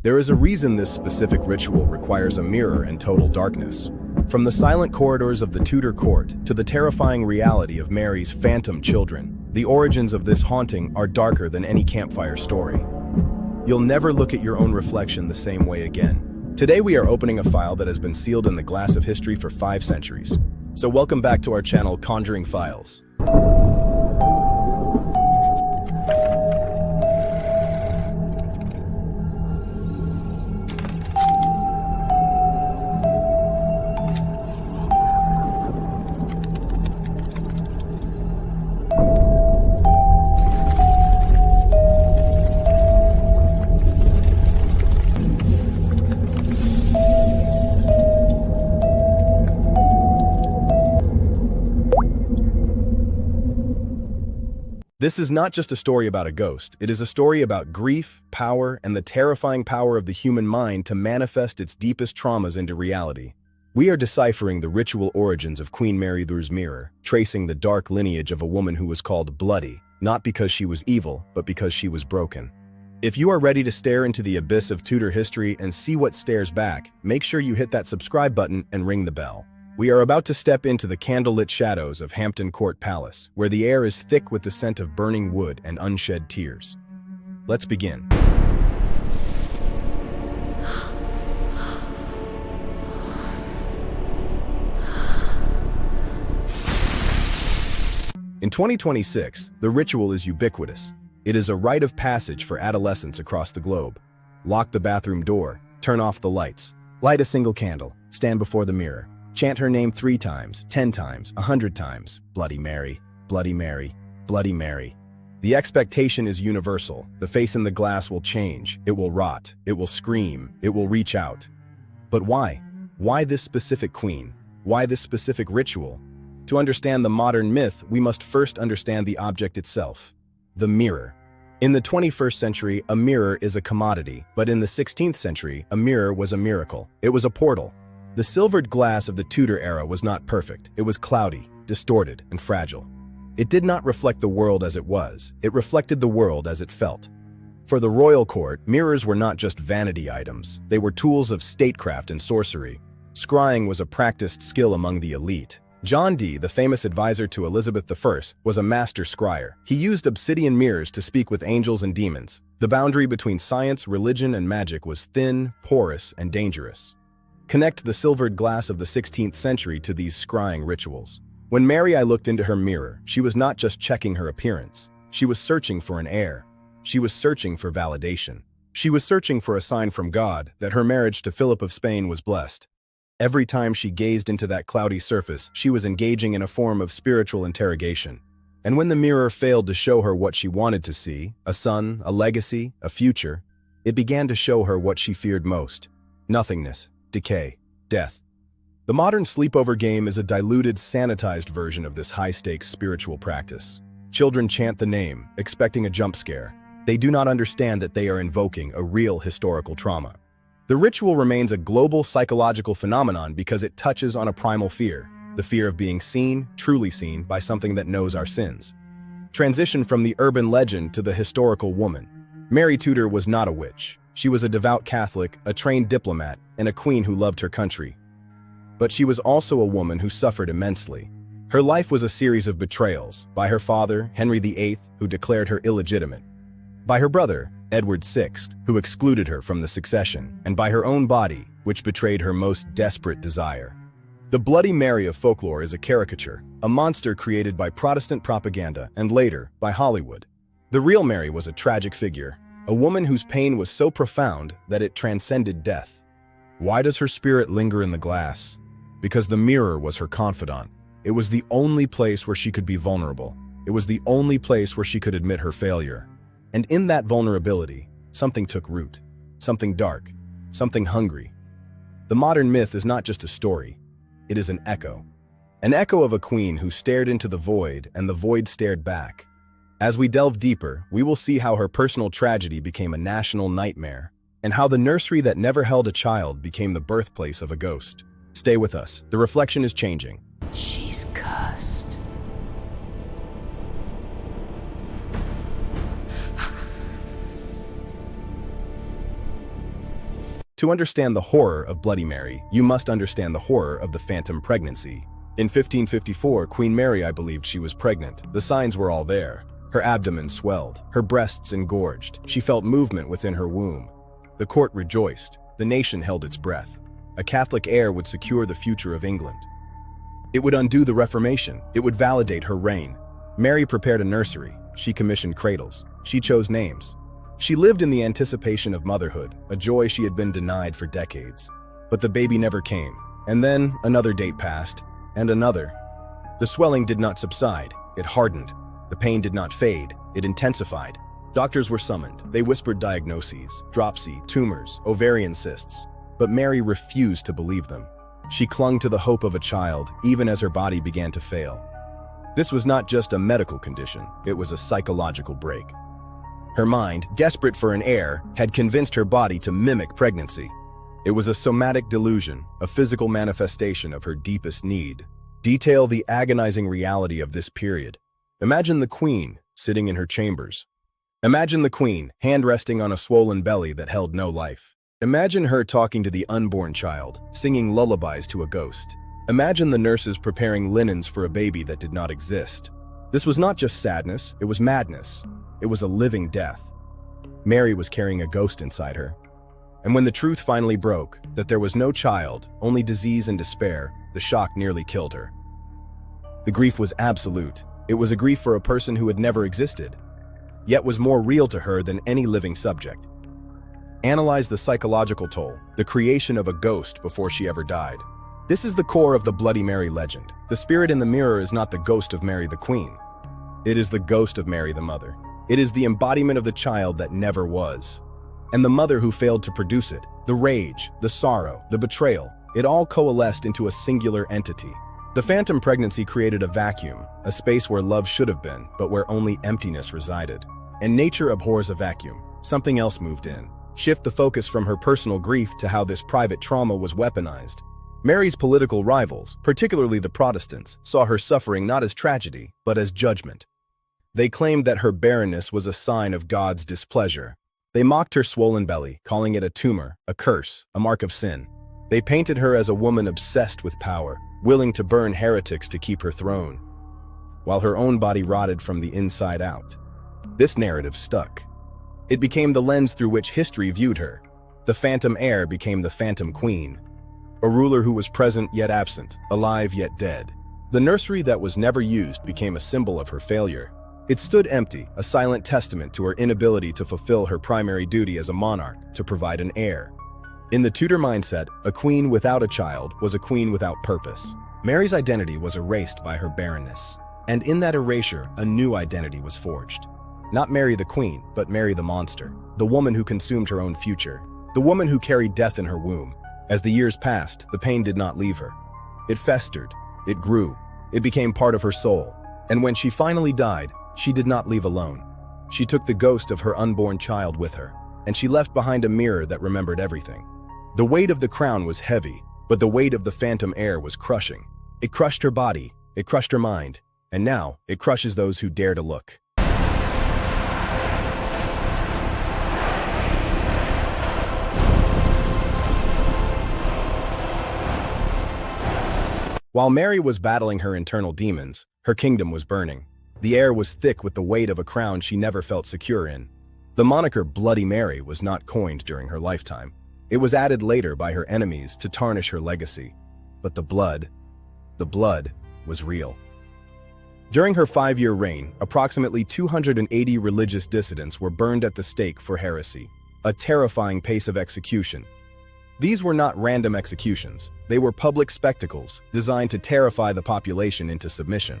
There is a reason this specific ritual requires a mirror and total darkness. From the silent corridors of the Tudor court to the terrifying reality of Mary's phantom children, the origins of this haunting are darker than any campfire story. You'll never look at your own reflection the same way again. Today we are opening a file that has been sealed in the glass of history for 5 centuries. So welcome back to our channel, Conjuring Files. This is not just a story about a ghost, it is a story about grief, power, and the terrifying power of the human mind to manifest its deepest traumas into reality. We are deciphering the ritual origins of Queen Mary Tudor's mirror, tracing the dark lineage of a woman who was called Bloody, not because she was evil, but because she was broken. If you are ready to stare into the abyss of Tudor history and see what stares back, make sure you hit that subscribe button and ring the bell. We are about to step into the candlelit shadows of Hampton Court Palace, where the air is thick with the scent of burning wood and unshed tears. Let's begin. In 2026, the ritual is ubiquitous. It is a rite of passage for adolescents across the globe. Lock the bathroom door, turn off the lights, light a single candle, stand before the mirror. Chant her name 3 times, 10 times, 100 times. Bloody Mary, Bloody Mary, Bloody Mary. The expectation is universal. The face in the glass will change. It will rot. It will scream. It will reach out. But why? Why this specific queen? Why this specific ritual? To understand the modern myth, we must first understand the object itself. The mirror. In the 21st century, a mirror is a commodity, but in the 16th century, a mirror was a miracle. It was a portal. The silvered glass of the Tudor era was not perfect. It was cloudy, distorted, and fragile. It did not reflect the world as it was. It reflected the world as it felt. For the royal court, mirrors were not just vanity items. They were tools of statecraft and sorcery. Scrying was a practiced skill among the elite. John Dee, the famous advisor to Elizabeth I, was a master scryer. He used obsidian mirrors to speak with angels and demons. The boundary between science, religion, and magic was thin, porous, and dangerous. Connect the silvered glass of the 16th century to these scrying rituals. When Mary looked into her mirror, she was not just checking her appearance. She was searching for an heir. She was searching for validation. She was searching for a sign from God that her marriage to Philip of Spain was blessed. Every time she gazed into that cloudy surface, she was engaging in a form of spiritual interrogation. And when the mirror failed to show her what she wanted to see, a son, a legacy, a future, it began to show her what she feared most: nothingness, decay, death. The modern sleepover game is a diluted, sanitized version of this high-stakes spiritual practice. Children chant the name, expecting a jump scare. They do not understand that they are invoking a real historical trauma. The ritual remains a global psychological phenomenon because it touches on a primal fear, the fear of being seen, truly seen, by something that knows our sins. Transition from the urban legend to the historical woman. Mary Tudor was not a witch. She was a devout Catholic, a trained diplomat, and a queen who loved her country. But she was also a woman who suffered immensely. Her life was a series of betrayals, by her father, Henry VIII, who declared her illegitimate, by her brother, Edward VI, who excluded her from the succession, and by her own body, which betrayed her most desperate desire. The Bloody Mary of folklore is a caricature, a monster created by Protestant propaganda and later by Hollywood. The real Mary was a tragic figure, a woman whose pain was so profound that it transcended death. Why does her spirit linger in the glass? Because the mirror was her confidant. It was the only place where she could be vulnerable. It was the only place where she could admit her failure. And in that vulnerability, something took root. Something dark. Something hungry. The modern myth is not just a story. It is an echo. An echo of a queen who stared into the void and the void stared back. As we delve deeper, we will see how her personal tragedy became a national nightmare, and how the nursery that never held a child became the birthplace of a ghost. Stay with us. The reflection is changing. She's cursed. To understand the horror of Bloody Mary, you must understand the horror of the phantom pregnancy. In 1554, Queen Mary, I believed she was pregnant. The signs were all there. Her abdomen swelled, her breasts engorged. She felt movement within her womb. The court rejoiced. The nation held its breath. A Catholic heir would secure the future of England. It would undo the Reformation. It would validate her reign. Mary prepared a nursery. She commissioned cradles. She chose names. She lived in the anticipation of motherhood, a joy she had been denied for decades. But the baby never came. And then another date passed, and another. The swelling did not subside. It hardened. The pain did not fade. It intensified. Doctors were summoned. They whispered diagnoses: dropsy, tumors, ovarian cysts. But Mary refused to believe them. She clung to the hope of a child, even as her body began to fail. This was not just a medical condition, it was a psychological break. Her mind, desperate for an heir, had convinced her body to mimic pregnancy. It was a somatic delusion, a physical manifestation of her deepest need. Detail the agonizing reality of this period. Imagine the queen sitting in her chambers. Imagine the queen, hand resting on a swollen belly that held no life. Imagine her talking to the unborn child, singing lullabies to a ghost. Imagine the nurses preparing linens for a baby that did not exist. This was not just sadness, it was madness. It was a living death. Mary was carrying a ghost inside her. And when the truth finally broke, that there was no child, only disease and despair, the shock nearly killed her. The grief was absolute. It was a grief for a person who had never existed, yet was more real to her than any living subject. Analyze the psychological toll, the creation of a ghost before she ever died. This is the core of the Bloody Mary legend. The spirit in the mirror is not the ghost of Mary the Queen. It is the ghost of Mary the Mother. It is the embodiment of the child that never was. And the mother who failed to produce it. The rage, the sorrow, the betrayal, it all coalesced into a singular entity. The phantom pregnancy created a vacuum, a space where love should have been, but where only emptiness resided. And nature abhors a vacuum. Something else moved in. Shift the focus from her personal grief to how this private trauma was weaponized. Mary's political rivals, particularly the Protestants, saw her suffering not as tragedy, but as judgment. They claimed that her barrenness was a sign of God's displeasure. They mocked her swollen belly, calling it a tumor, a curse, a mark of sin. They painted her as a woman obsessed with power, willing to burn heretics to keep her throne, while her own body rotted from the inside out. This narrative stuck. It became the lens through which history viewed her. The phantom heir became the phantom queen, a ruler who was present yet absent, alive yet dead. The nursery that was never used became a symbol of her failure. It stood empty, a silent testament to her inability to fulfill her primary duty as a monarch, to provide an heir. In the Tudor mindset, a queen without a child was a queen without purpose. Mary's identity was erased by her barrenness. And in that erasure, a new identity was forged. Not Mary the Queen, but Mary the monster, the woman who consumed her own future, the woman who carried death in her womb. As the years passed, the pain did not leave her. It festered, it grew, it became part of her soul. And when she finally died, she did not leave alone. She took the ghost of her unborn child with her, and she left behind a mirror that remembered everything. The weight of the crown was heavy, but the weight of the phantom heir was crushing. It crushed her body, it crushed her mind, and now it crushes those who dare to look. While Mary was battling her internal demons, her kingdom was burning. The air was thick with the weight of a crown she never felt secure in. The moniker Bloody Mary was not coined during her lifetime. It was added later by her enemies to tarnish her legacy. But the blood was real. During her 5-year reign, approximately 280 religious dissidents were burned at the stake for heresy, a terrifying pace of execution. These were not random executions. They were public spectacles designed to terrify the population into submission.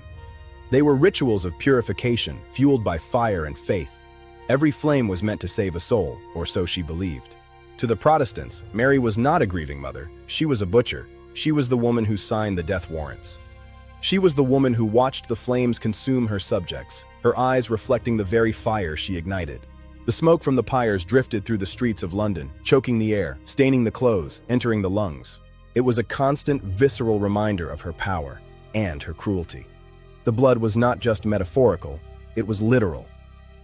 They were rituals of purification, fueled by fire and faith. Every flame was meant to save a soul, or so she believed. To the Protestants, Mary was not a grieving mother. She was a butcher. She was the woman who signed the death warrants. She was the woman who watched the flames consume her subjects, her eyes reflecting the very fire she ignited. The smoke from the pyres drifted through the streets of London, choking the air, staining the clothes, entering the lungs. It was a constant, visceral reminder of her power and her cruelty. The blood was not just metaphorical, it was literal.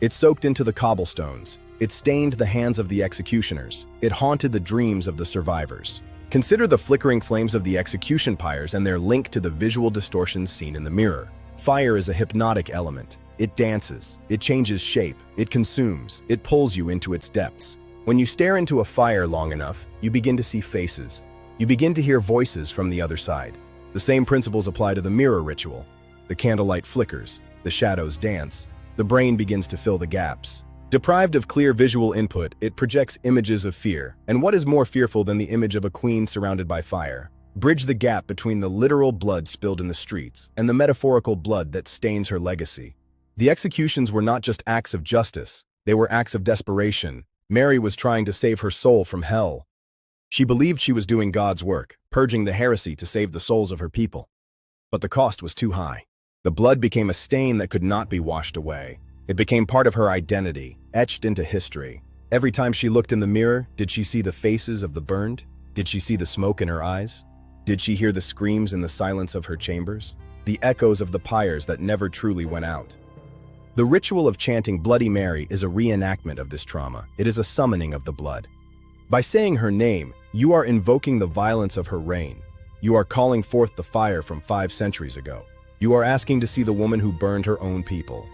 It soaked into the cobblestones, It stained the hands of the executioners. It haunted the dreams of the survivors. Consider the flickering flames of the execution pyres and their link to the visual distortions seen in the mirror. Fire is a hypnotic element. It dances, it changes shape, it consumes, it pulls you into its depths. When you stare into a fire long enough, you begin to see faces. You begin to hear voices from the other side. The same principles apply to the mirror ritual. The candlelight flickers, the shadows dance, the brain begins to fill the gaps. Deprived of clear visual input, it projects images of fear. And what is more fearful than the image of a queen surrounded by fire? Bridge the gap between the literal blood spilled in the streets and the metaphorical blood that stains her legacy. The executions were not just acts of justice, they were acts of desperation. Mary was trying to save her soul from hell. She believed she was doing God's work, purging the heresy to save the souls of her people. But the cost was too high. The blood became a stain that could not be washed away. It became part of her identity, etched into history. Every time she looked in the mirror, did she see the faces of the burned? Did she see the smoke in her eyes? Did she hear the screams in the silence of her chambers? The echoes of the pyres that never truly went out. The ritual of chanting Bloody Mary is a reenactment of this trauma. It is a summoning of the blood. By saying her name, you are invoking the violence of her reign. You are calling forth the fire from 5 centuries ago. You are asking to see the woman who burned her own people.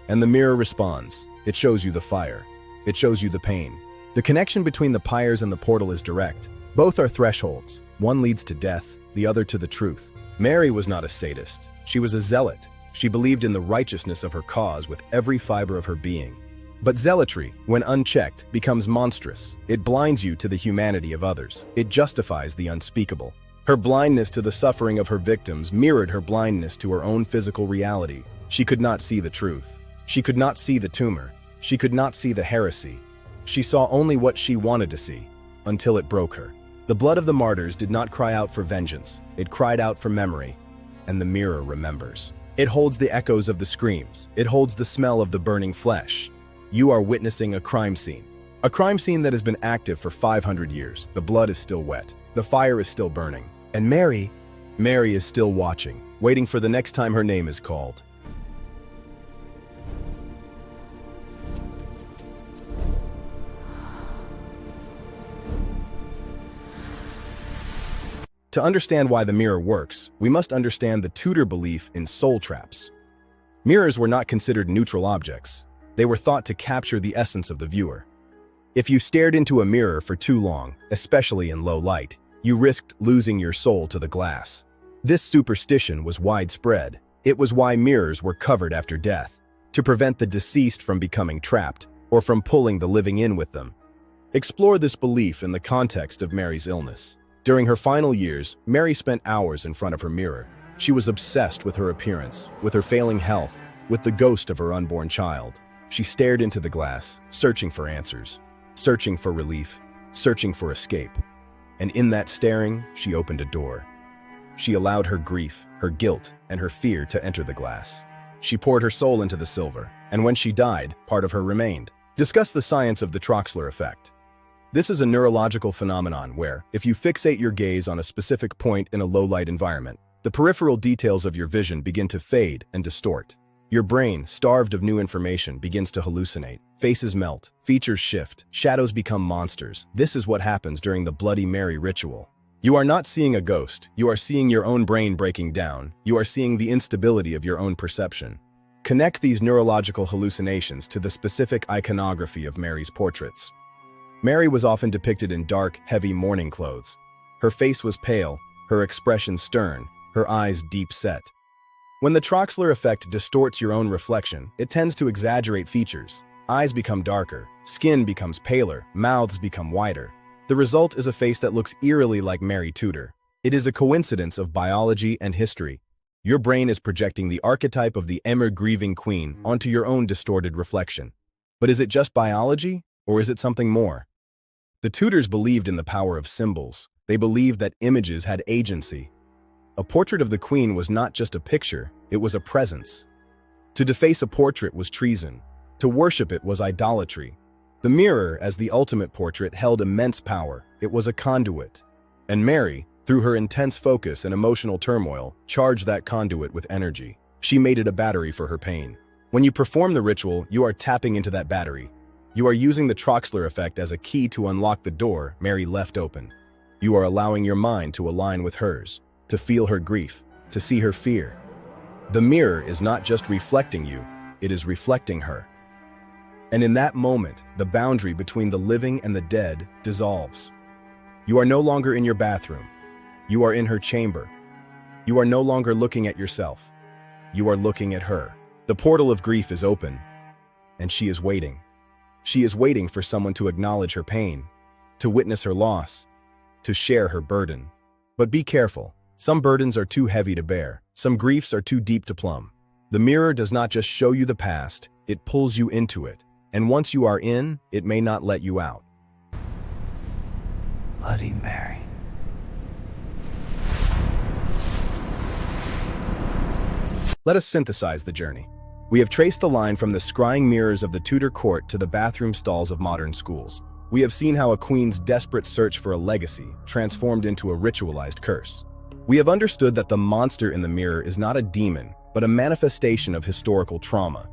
And the mirror responds. It shows you the fire. It shows you the pain. The connection between the pyres and the portal is direct. Both are thresholds. One leads to death, the other to the truth. Mary was not a sadist. She was a zealot. She believed in the righteousness of her cause with every fiber of her being. But zealotry, when unchecked, becomes monstrous. It blinds you to the humanity of others. It justifies the unspeakable. Her blindness to the suffering of her victims mirrored her blindness to her own physical reality. She could not see the truth. She could not see the tumor. She could not see the heresy. She saw only what she wanted to see, until it broke her. The blood of the martyrs did not cry out for vengeance. It cried out for memory, and the mirror remembers. It holds the echoes of the screams. It holds the smell of the burning flesh. You are witnessing a crime scene. A crime scene that has been active for 500 years. The blood is still wet. The fire is still burning. And Mary is still watching, waiting for the next time her name is called. To understand why the mirror works, we must understand the Tudor belief in soul traps. Mirrors were not considered neutral objects. They were thought to capture the essence of the viewer. If you stared into a mirror for too long, especially in low light, you risked losing your soul to the glass. This superstition was widespread. It was why mirrors were covered after death, to prevent the deceased from becoming trapped or from pulling the living in with them. Explore this belief in the context of Mary's illness. During her final years, Mary spent hours in front of her mirror. She was obsessed with her appearance, with her failing health, with the ghost of her unborn child. She stared into the glass, searching for answers, searching for relief, searching for escape. And in that staring, she opened a door. She allowed her grief, her guilt, and her fear to enter the glass. She poured her soul into the silver, and when she died, part of her remained. Discuss the science of the Troxler Effect. This is a neurological phenomenon where, if you fixate your gaze on a specific point in a low-light environment, the peripheral details of your vision begin to fade and distort. Your brain, starved of new information, begins to hallucinate. Faces melt, features shift, shadows become monsters. This is what happens during the Bloody Mary ritual. You are not seeing a ghost. You are seeing your own brain breaking down. You are seeing the instability of your own perception. Connect these neurological hallucinations to the specific iconography of Mary's portraits. Mary was often depicted in dark, heavy mourning clothes. Her face was pale, her expression stern, her eyes deep set. When the Troxler effect distorts your own reflection, it tends to exaggerate features. Eyes become darker, skin becomes paler, mouths become wider. The result is a face that looks eerily like Mary Tudor. It is a coincidence of biology and history. Your brain is projecting the archetype of the ever-grieving queen onto your own distorted reflection. But is it just biology, or is it something more? The Tudors believed in the power of symbols. They believed that images had agency. A portrait of the queen was not just a picture, it was a presence. To deface a portrait was treason. To worship it was idolatry. The mirror, as the ultimate portrait, held immense power. It was a conduit. And Mary, through her intense focus and emotional turmoil, charged that conduit with energy. She made it a battery for her pain. When you perform the ritual, you are tapping into that battery. You are using the Troxler Effect as a key to unlock the door Mary left open. You are allowing your mind to align with hers, to feel her grief, to see her fear. The mirror is not just reflecting you, it is reflecting her. And in that moment, the boundary between the living and the dead dissolves. You are no longer in your bathroom. You are in her chamber. You are no longer looking at yourself. You are looking at her. The portal of grief is open, and she is waiting. She is waiting for someone to acknowledge her pain, to witness her loss, to share her burden. But be careful. Some burdens are too heavy to bear. Some griefs are too deep to plumb. The mirror does not just show you the past, it pulls you into it. And once you are in, it may not let you out. Bloody Mary. Let us synthesize the journey. We have traced the line from the scrying mirrors of the Tudor court to the bathroom stalls of modern schools. We have seen how a queen's desperate search for a legacy transformed into a ritualized curse. We have understood that the monster in the mirror is not a demon, but a manifestation of historical trauma.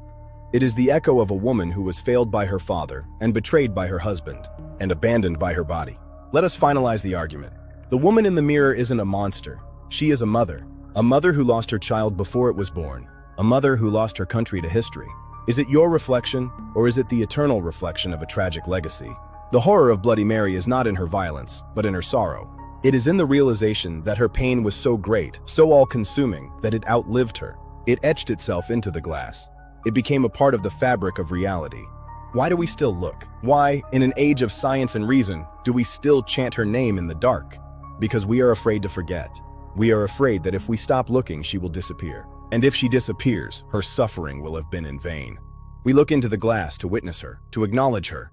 It is the echo of a woman who was failed by her father and betrayed by her husband and abandoned by her body. Let us finalize the argument. The woman in the mirror isn't a monster. She is a mother who lost her child before it was born, a mother who lost her country to history. Is it your reflection, or is it the eternal reflection of a tragic legacy? The horror of Bloody Mary is not in her violence, but in her sorrow. It is in the realization that her pain was so great, so all-consuming, that it outlived her. It etched itself into the glass. It became a part of the fabric of reality. Why do we still look? Why, in an age of science and reason, do we still chant her name in the dark? Because we are afraid to forget. We are afraid that if we stop looking, she will disappear. And if she disappears, her suffering will have been in vain. We look into the glass to witness her, to acknowledge her,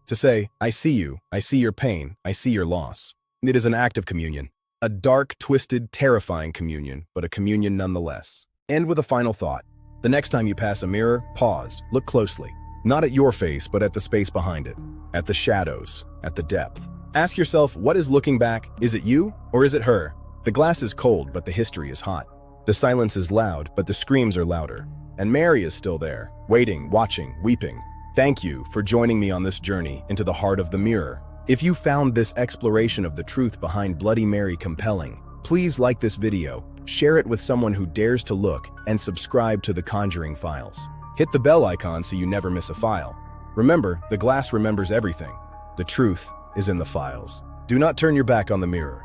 to say, I see you, I see your pain, I see your loss. It is an act of communion. A dark, twisted, terrifying communion, but a communion nonetheless. End with a final thought. The next time you pass a mirror, pause, look closely. Not at your face, but at the space behind it, at the shadows, at the depth. Ask yourself, what is looking back? Is it you, or is it her? The glass is cold, but the history is hot. The silence is loud, but the screams are louder. And Mary is still there, waiting, watching, weeping. Thank you for joining me on this journey into the heart of the mirror. If you found this exploration of the truth behind Bloody Mary compelling, please like this video, share it with someone who dares to look, and subscribe to the Conjuring Files. Hit the bell icon so you never miss a file. Remember, the glass remembers everything. The truth is in the files. Do not turn your back on the mirror.